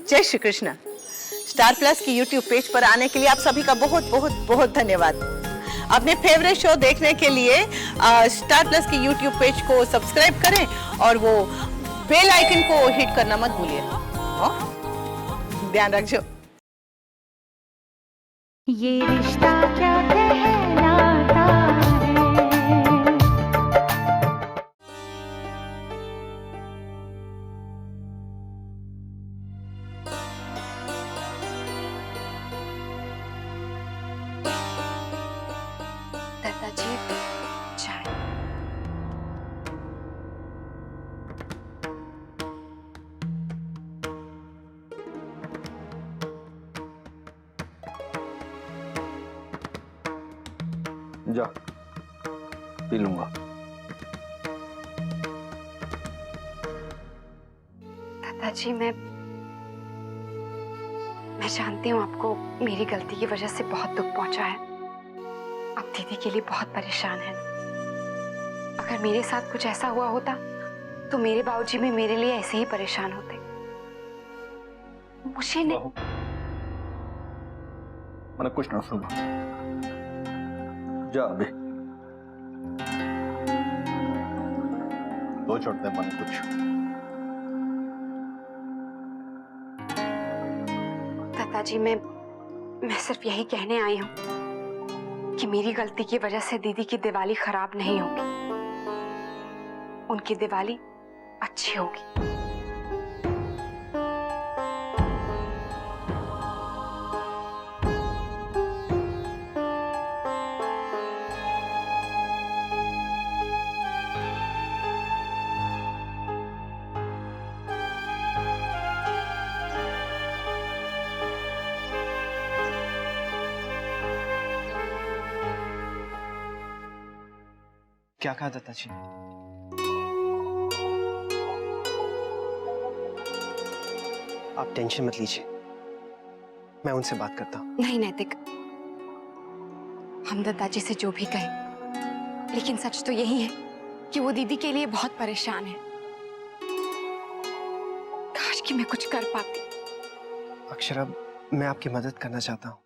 जय Shri Krishna. Star plus की YouTube page पर आने के लिए आप सभी का बहुत बहुत बहुत धन्यवाद। अपने फेवरेट शो देखने के लिए स्टार प्लस की यूट्यूब पेज को सब्सक्राइब करें और वो बेल आइकन को हिट करना मत भूलिए। ध्यान रखिए। ये रिश्ता क्या कहलाता है। दादाजी चाय। जा पी लूंगा। दादाजी मैं जानती हूँ आपको मेरी गलती की वजह से बहुत दुख पहुंचा है। आप दीदी के लिए बहुत परेशान हैं। अगर मेरे साथ कुछ ऐसा हुआ होता तो मेरे बाबूजी भी मेरे लिए ऐसे ही परेशान होते। मुझे नहीं। मैंने कुछ ना सुना। जा अभी दो छोड़ते मैंने कुछ। दादाजी मैं सिर्फ यही कहने आई हूँ कि मेरी गलती की वजह से दीदी की दिवाली खराब नहीं होगी। उनकी दिवाली अच्छी होगी। क्या कहा दादाजी? आप टेंशन मत लीजिए, मैं उनसे बात करता हूँ। नहीं नैतिक, हम दादाजी से जो भी कहें, लेकिन सच तो यही है कि वो दीदी के लिए बहुत परेशान है। काश कि मैं कुछ कर पाती। अक्षरा, मैं आपकी मदद करना चाहता हूँ।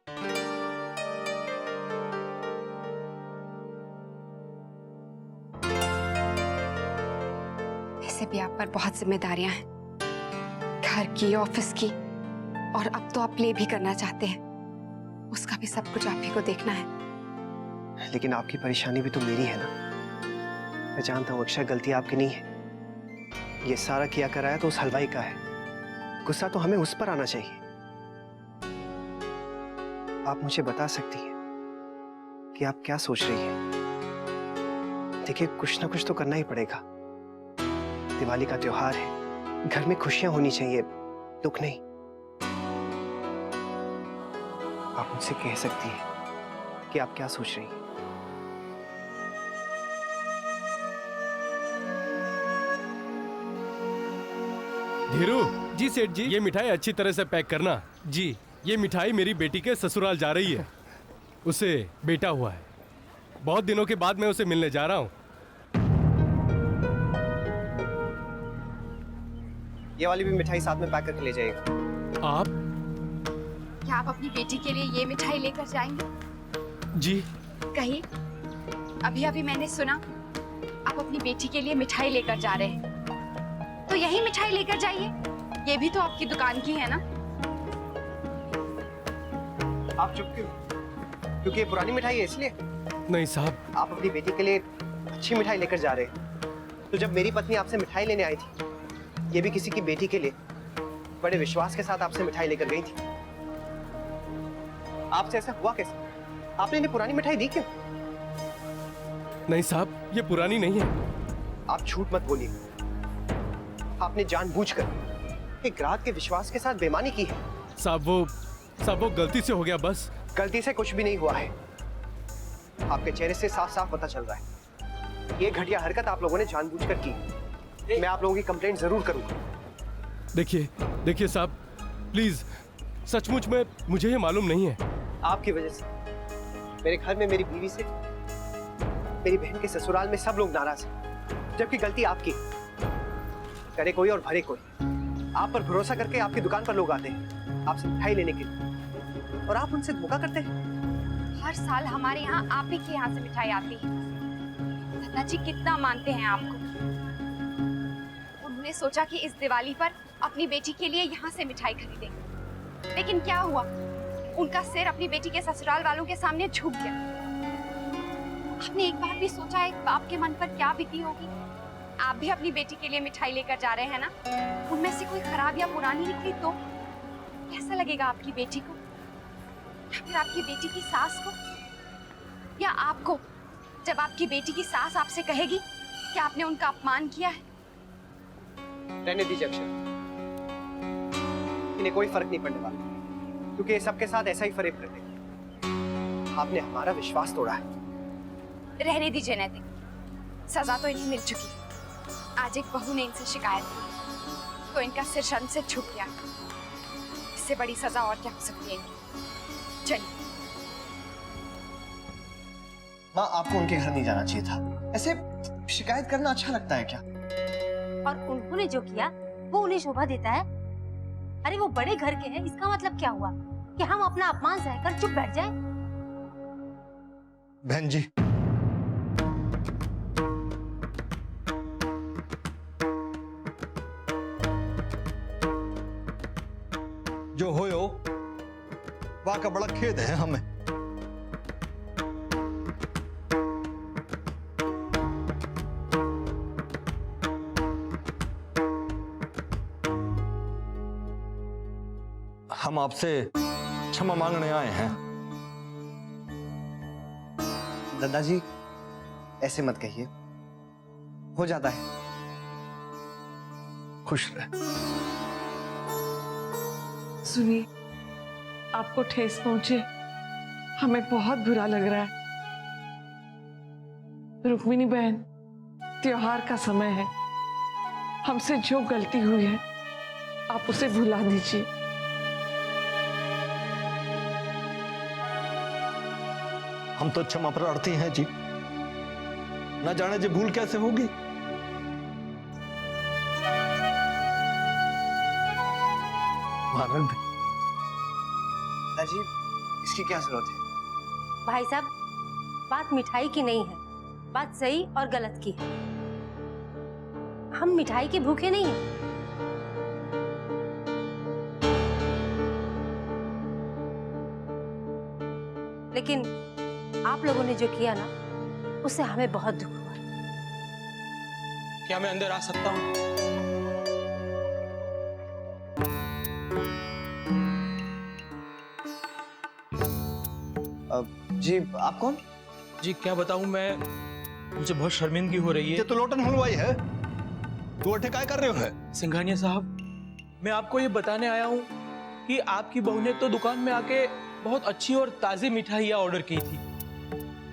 वैसे भी आप पर बहुत जिम्मेदारियां हैं, घर की, ऑफिस की, और अब तो आप प्ले भी करना चाहते हैं। उसका भी सब कुछ आप ही को देखना है। लेकिन आपकी परेशानी भी तो मेरी है ना। मैं जानता हूँ अक्षरा, गलती आपकी नहीं है। ये सारा किया कराया तो उस हलवाई का है। गुस्सा तो हमें उस पर आना चाहिए। आप मुझे बता सकती हैं कि आप क्या सोच रही हैं? देखिए, कुछ ना कुछ तो करना ही पड़ेगा। दिवाली का त्योहार है, घर में खुशियां होनी चाहिए, दुख नहीं। आप मुझसे कह सकती हैं कि आप क्या सोच रही हैं। धीरू जी, सेठ जी, ये मिठाई अच्छी तरह से पैक करना। जी, ये मिठाई मेरी बेटी के ससुराल जा रही है। उसे बेटा हुआ है। बहुत दिनों के बाद मैं उसे मिलने जा रहा हूँ। ये वाली भी मिठाई साथ में पैक करके ले जाइएगा। आप? क्या आप अपनी बेटी के लिए ये मिठाई लेकर जाएंगे? जी। कहिए, अभी अभी मैंने सुना आप अपनी बेटी के लिए मिठाई लेकर जा रहे हैं, तो यही मिठाई लेकर जाइए। ये भी तो आपकी दुकान की है ना। आप चुप क्यों? क्योंकि ये पुरानी मिठाई है इसलिए? नहीं साहब। आप अपनी बेटी के लिए अच्छी मिठाई लेकर जा रहे हैं। तो जब मेरी पत्नी आपसे मिठाई लेने आई थी, ये भी किसी की बेटी के लिए बड़े विश्वास के साथ आपसे मिठाई लेकर गई थी। आपसे ऐसा हुआ कैसे? आपने इन्हें पुरानी मिठाई दी क्यों? नहीं साहब, ये पुरानी नहीं है। आप झूठ मत बोलिए। आपने जानबूझकर एक ग्राहक के विश्वास के साथ बेईमानी की है। साहब वो गलती से हो गया बस। गलती से कुछ भी नहीं हुआ है। आपके चेहरे से साफ साफ पता चल रहा है ये घटिया हरकत आप लोगों ने जानबूझकर की। मैं आप लोगों की कंप्लेंट जरूर करूंगा। देखिए साहब, प्लीज, सचमुच में मुझे ये मालूम नहीं है। आपकी वजह से मेरे घर में मेरी बीवी से, मेरी बहन के ससुराल में सब लोग नाराज हैं, जबकि गलती आपकी। करे कोई और भरे कोई। आप पर भरोसा करके आपकी दुकान पर लोग आते हैं आपसे मिठाई लेने के लिए, और आप उनसे धोखा करते हैं। हर साल हमारे यहाँ आप ही के यहाँ से मिठाई आती है। दत्ता जी कितना मानते हैं आपको। उन्होंने सोचा कि इस दिवाली पर अपनी बेटी के लिए यहाँ से मिठाई खरीदेंगे, लेकिन क्या हुआ, उनका सिर अपनी बेटी के ससुराल वालों के सामने झुक गया। आपने एक बार भी सोचा एक बाप के मन पर क्या बीती होगी? आप भी अपनी बेटी के लिए मिठाई लेकर जा रहे हैं ना, उनमें से कोई खराब या पुरानी निकली तो कैसा लगेगा आपकी बेटी को, या फिर आपकी बेटी की सास को, या आपको, जब आपकी बेटी की सास आपसे कहेगी कि आपने उनका अपमान किया है? रहने दीजिए अक्षर, इन्हें कोई फर्क नहीं पड़ने वाला, क्योंकि ये सबके साथ ऐसा ही फरेब करते हैं। आपने हमारा विश्वास तोड़ा है। रहने दीजिए नैतिक, सजा तो इन्हें मिल चुकी है। आज एक बहू ने इनसे शिकायत की तो इनका सिर शर्म से झुक गया। इससे बड़ी सजा और क्या हो सकती है इनकी? चलिए। माँ, आपको उनके घर नहीं जाना चाहिए था। ऐसे शिकायत करना अच्छा लगता है क्या? और उन्होंने जो किया वो उन्हें शोभा देता है? अरे वो बड़े घर के हैं, इसका मतलब क्या हुआ कि हम अपना अपमान सहकर चुप बैठ जाएं? बहन जी, जो होयो वहां का बड़ा खेद है हमें। हम आपसे क्षमा मांगने आए हैं। दादाजी ऐसे मत कहिए, हो जाता है। खुश रहे। सुनिए, आपको ठेस पहुंचे, हमें बहुत बुरा लग रहा है। रुक्मिणी बहन, त्योहार का समय है, हमसे जो गलती हुई है आप उसे भुला दीजिए। हम तो क्षमा प्रार्थी हैं जी, न जाने जी भूल कैसे होगी। दादाजी इसकी क्या जरूरत है? भाई साहब, बात मिठाई की नहीं है, बात सही और गलत की है। हम मिठाई के भूखे नहीं हैं। लेकिन आप लोगों ने जो किया ना, उससे हमें बहुत दुख हुआ। क्या मैं अंदर आ सकता हूँ? जी आप कौन? जी क्या बताऊं मैं, मुझे बहुत शर्मिंदगी हो रही ये है। तो लोटन हलवाई है, तू अठे क्या कर रहे हो है? सिंघानिया साहब, मैं आपको ये बताने आया हूँ कि आपकी बहू ने तो दुकान में आके बहुत अच्छी और ताज़ी मिठाइयाँ ऑर्डर की थी,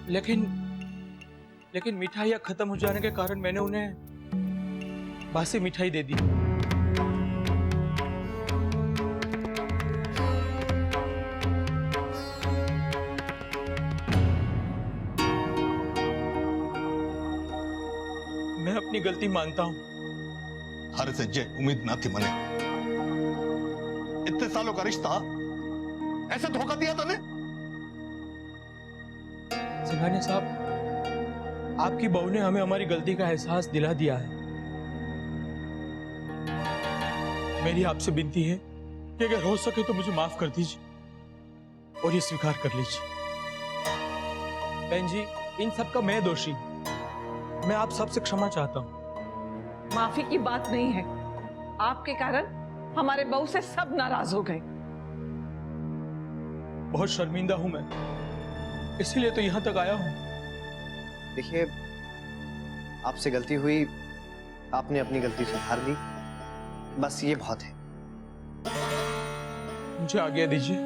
लेकिन मिठाइयाँ खत्म हो जाने के कारण मैंने उन्हें बासी मिठाई दे दी। मैं अपनी गलती मानता हूँ। हर से जे उम्मीद ना थी मने। इतने सालों का रिश्ता ऐसे धोखा दिया तूने? सिंघानिया साहब, आपकी बहू ने हमें हमारी गलती का एहसास दिला दिया है। मेरी आपसे विनती है कि अगर हो सके तो मुझे माफ कर दीजिए और ये स्वीकार कर लीजिए। बहन जी, इन सब का मैं दोषी हूं। मैं आप सबसे क्षमा चाहता हूं। माफी की बात नहीं है, आपके कारण हमारे बहू से सब नाराज हो गए। बहुत शर्मिंदा हूं मैं, इसीलिए तो यहां तक आया हूं। देखिए, आपसे गलती हुई, आपने अपनी गलती सुधार ली, बस ये बहुत है। मुझे आज्ञा दीजिए,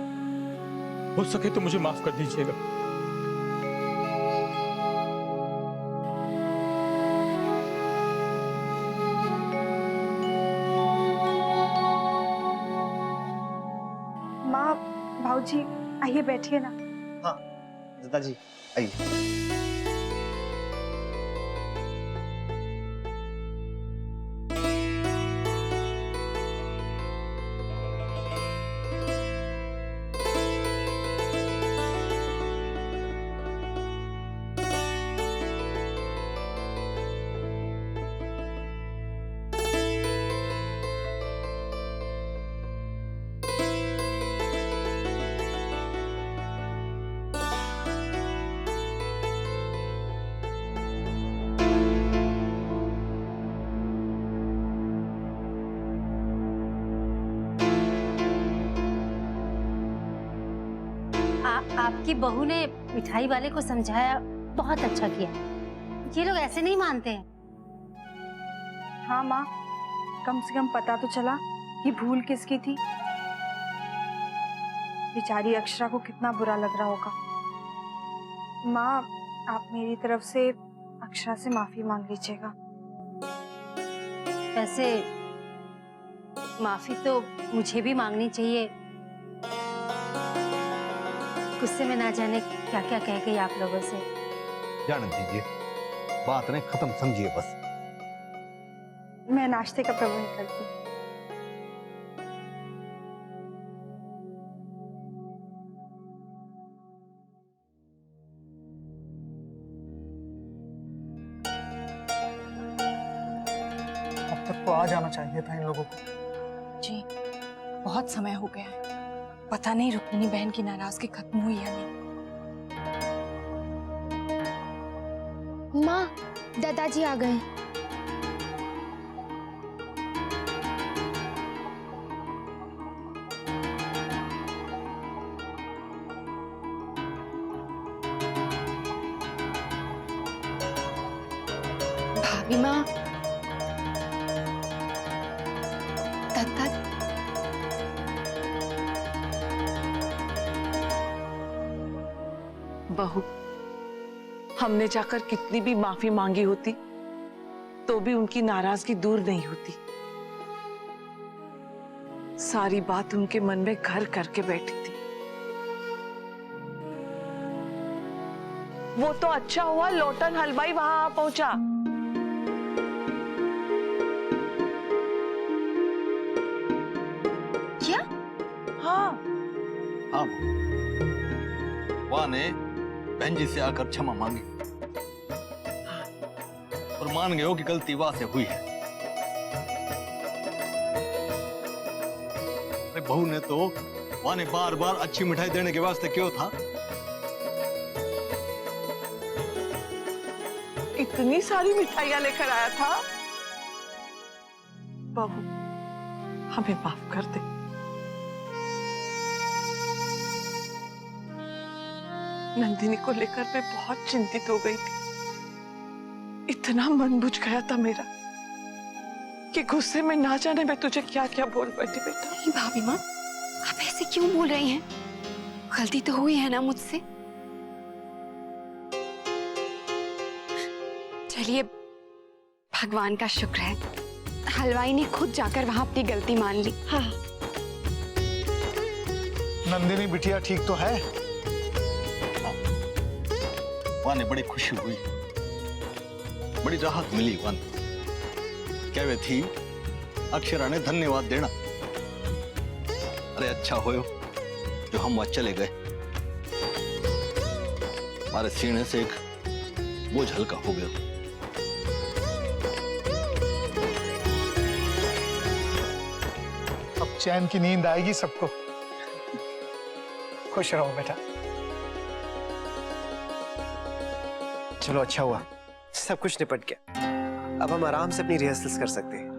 हो सके तो मुझे माफ कर दीजिएगा। माँ, भाऊजी, आइए बैठिए ना। हाँ दादाजी आइए। आपकी बहू ने मिठाई वाले को समझाया, बहुत अच्छा किया। ये लोग ऐसे नहीं मानते हैं। हाँ माँ, कम से कम पता तो चला कि भूल किसकी थी। बेचारी अक्षरा को कितना बुरा लग रहा होगा। माँ, आप मेरी तरफ से अक्षरा से माफी मांग लीजिएगा। वैसे माफी तो मुझे भी मांगनी चाहिए। गुस्से में ना जाने क्या क्या कह गई आप लोगों से। जाने दीजिए, बात ने खत्म समझिए बस। मैं नाश्ते का प्रबंध करती हूँ। अब तक तो आ जाना चाहिए था इन लोगों को। जी, बहुत समय हो गया है। पता नहीं रुक्मिणी बहन की नाराजगी खत्म हुई या नहीं। माँ, दादाजी आ गए। भाभी माँ, दादा बहू, हमने जाकर कितनी भी माफी मांगी होती तो भी उनकी नाराजगी दूर नहीं होती। सारी बात उनके मन में घर करके बैठी थी। वो तो अच्छा हुआ लोटन हलवाई वहां आ पहुंचा। क्या? हाँ, हाँ, वहां ने बहन जी से आकर क्षमा मांगी और मान गए हो कि गलती वहां से हुई है। अरे बहू ने तो वहां ने बार बार अच्छी मिठाई देने के वास्ते क्यों था। इतनी सारी मिठाइयां लेकर आया था। बहू, हमें माफ कर दे। नंदिनी को लेकर मैं बहुत चिंतित हो गई थी। इतना मन बुझ गया था मेरा कि गुस्से में ना जाने मैं तुझे क्या क्या बोल बैठी बेटा। नहीं भाभी माँ, आप ऐसे क्यों बोल रही हैं? गलती तो हुई है ना मुझसे। चलिए, भगवान का शुक्र है, हलवाई ने खुद जाकर वहां अपनी गलती मान ली। हाँ, नंदिनी बिटिया ठीक तो है? वहां ने बड़ी खुशी हुई, बड़ी राहत मिली। वन क्या वे थी अक्षरा ने धन्यवाद देना। अरे अच्छा हो जो हम वहां चले गए, हमारे सीने से एक बोझ हल्का हो गया। अब चैन की नींद आएगी सबको। खुश रहो बेटा। चलो अच्छा हुआ, सब कुछ निपट गया। अब हम आराम से अपनी रिहर्सल्स कर सकते हैं।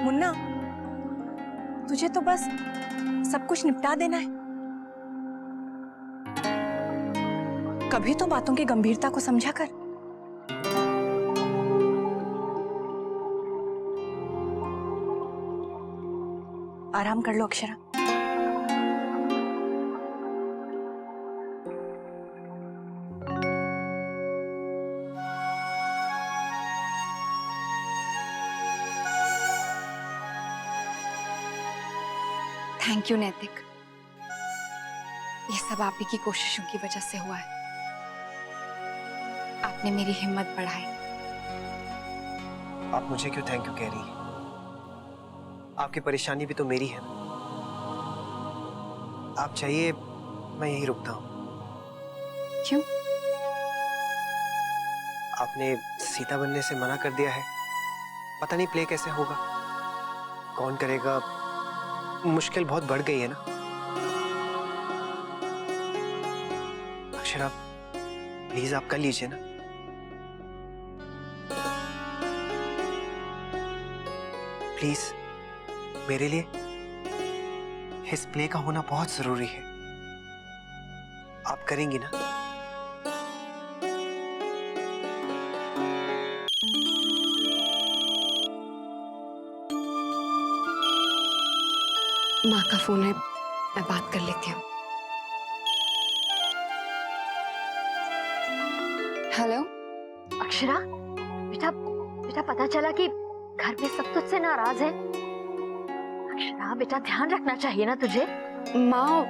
मुन्ना, तुझे तो बस सब कुछ निपटा देना है। कभी तो बातों की गंभीरता को समझा कर। आराम कर लो अक्षरा। थैंक यू नैतिक, ये सब आप ही की कोशिशों की वजह से हुआ है। आपने मेरी हिम्मत बढ़ाई। आप मुझे क्यों थैंक यू कह रही हैं? आपकी परेशानी भी तो मेरी है ना। आप चाहिए मैं यहीं रुकता हूं। क्यों? आपने सीता बनने से मना कर दिया है। पता नहीं प्ले कैसे होगा, कौन करेगा। मुश्किल बहुत बढ़ गई है ना। अक्षरा प्लीज आप कर लीजिए ना। प्लीज मेरे लिए इस प्ले का होना बहुत जरूरी है। आप करेंगी ना? माँ का फोन है, मैं बात कर लेती हूँ। हेलो अक्षरा, बेटा बेटा पता चला कि घर पे सब तुझसे नाराज हैं। अक्षरा बेटा, ध्यान रखना चाहिए ना तुझे। माँ,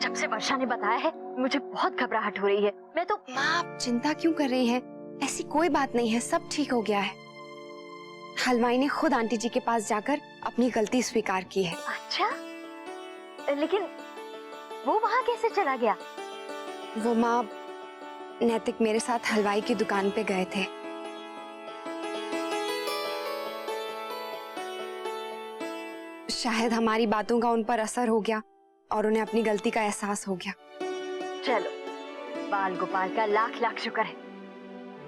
जब से वर्षा ने बताया है मुझे बहुत घबराहट हो रही है। मैं तो माँ आप चिंता क्यों कर रही हैं? ऐसी कोई बात नहीं है, सब ठीक हो गया है। हलवाई ने खुद आंटी जी के पास जाकर अपनी गलती स्वीकार की है। अच्छा, लेकिन वो वहां कैसे चला गया? वो माँ, नैतिक मेरे साथ हलवाई की दुकान पे गए थे। शायद हमारी बातों का उन पर असर हो गया और उन्हें अपनी गलती का एहसास हो गया। चलो, बाल गोपाल का लाख लाख शुक्र है,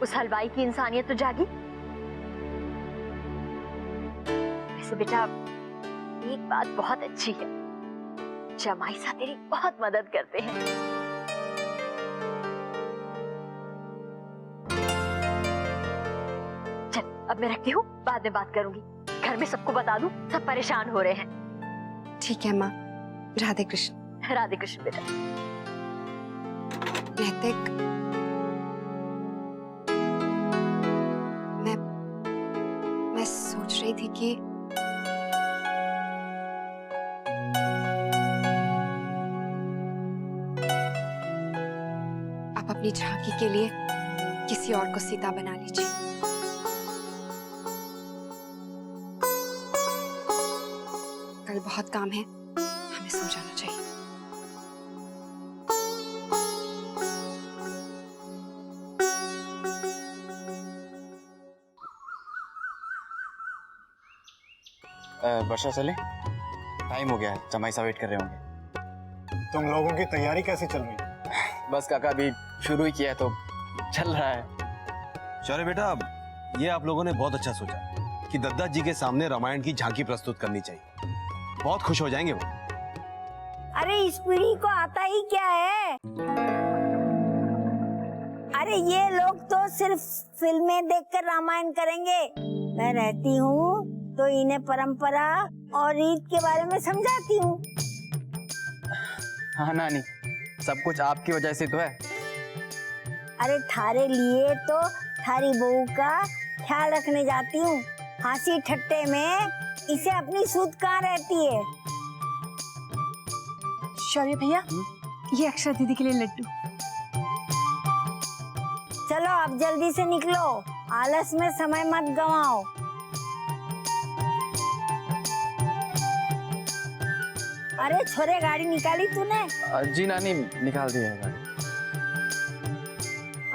उस हलवाई की इंसानियत तो जागी। वैसे बेटा, एक बात बहुत अच्छी है, जमाई साहब तेरी बहुत मदद करते हैं। चल अब मैं रखती हूँ, बाद में बात करूंगी। घर में सबको बता दूं, सब परेशान हो रहे हैं। ठीक है माँ। राधे कृष्ण। राधे कृष्ण बेटा। नैतिक, मैं सोच रही थी कि आप अपनी झांकी के लिए किसी और को सीता बना लीजिए। कल बहुत काम है, हमें सो जाना चाहिए। वर्षा चले, टाइम हो गया है, जमाई साहब वेट कर रहे होंगे। तुम लोगों की तैयारी कैसी चल रही है? बस काका, अभी शुरू ही किया है तो चल रहा है। शौर्य बेटा, ये आप लोगों ने बहुत अच्छा सोचा कि दद्दा जी के सामने रामायण की झांकी प्रस्तुत करनी चाहिए। बहुत खुश हो जाएंगे वो। अरे इस पीढ़ी को आता ही क्या है? अरे ये लोग तो सिर्फ फिल्में देखकर रामायण करेंगे। मैं रहती हूँ तो इन्हें परंपरा और रीत के बारे में समझाती हूँ। हाँ नानी, सब कुछ आपकी वजह से तो है। अरे थारे लिए तो थारी बहू का ख्याल रखने जाती हूँ। हंसी ठट्टे में इसे अपनी सूद कहाँ रहती है। शौर्य भैया, ये अक्षरा दीदी के लिए लड्डू। चलो अब जल्दी से निकलो, आलस में समय मत गवाओ। अरे छोरे, गाड़ी निकाली तूने? जी नानी, निकाल दी है गाड़ी।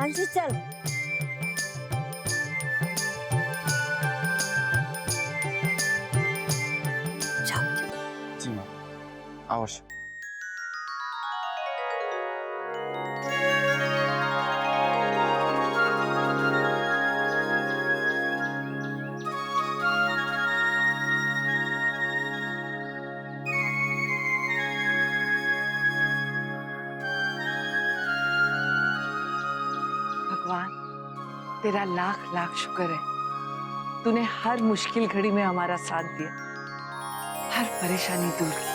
अंशु चल। जी माँ, अवश्य। भगवान, तेरा लाख लाख शुक्र है, तूने हर मुश्किल घड़ी में हमारा साथ दिया, हर परेशानी दूर की।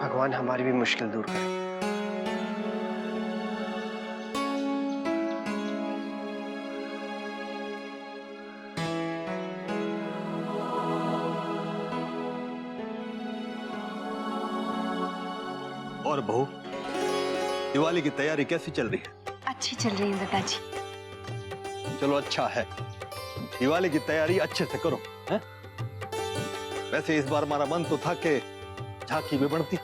भगवान हमारी भी मुश्किल दूर करे। और बहू, दिवाली की तैयारी कैसी चल रही है? अच्छी चल रही है दादाजी। चलो अच्छा है, दिवाली की तैयारी अच्छे से करो, हैं? वैसे इस बार हमारा मन तो था कि झांकी भी बनती,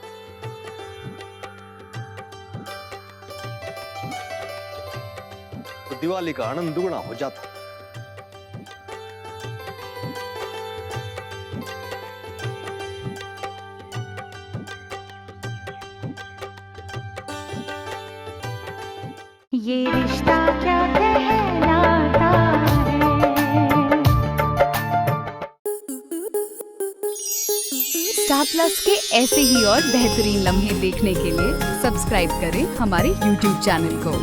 तो दिवाली का आनंद दुगना हो जाता। ये रिश्ता क्या कहलाता है। स्टार प्लस के ऐसे ही और बेहतरीन लम्हे देखने के लिए सब्सक्राइब करें हमारे YouTube चैनल को।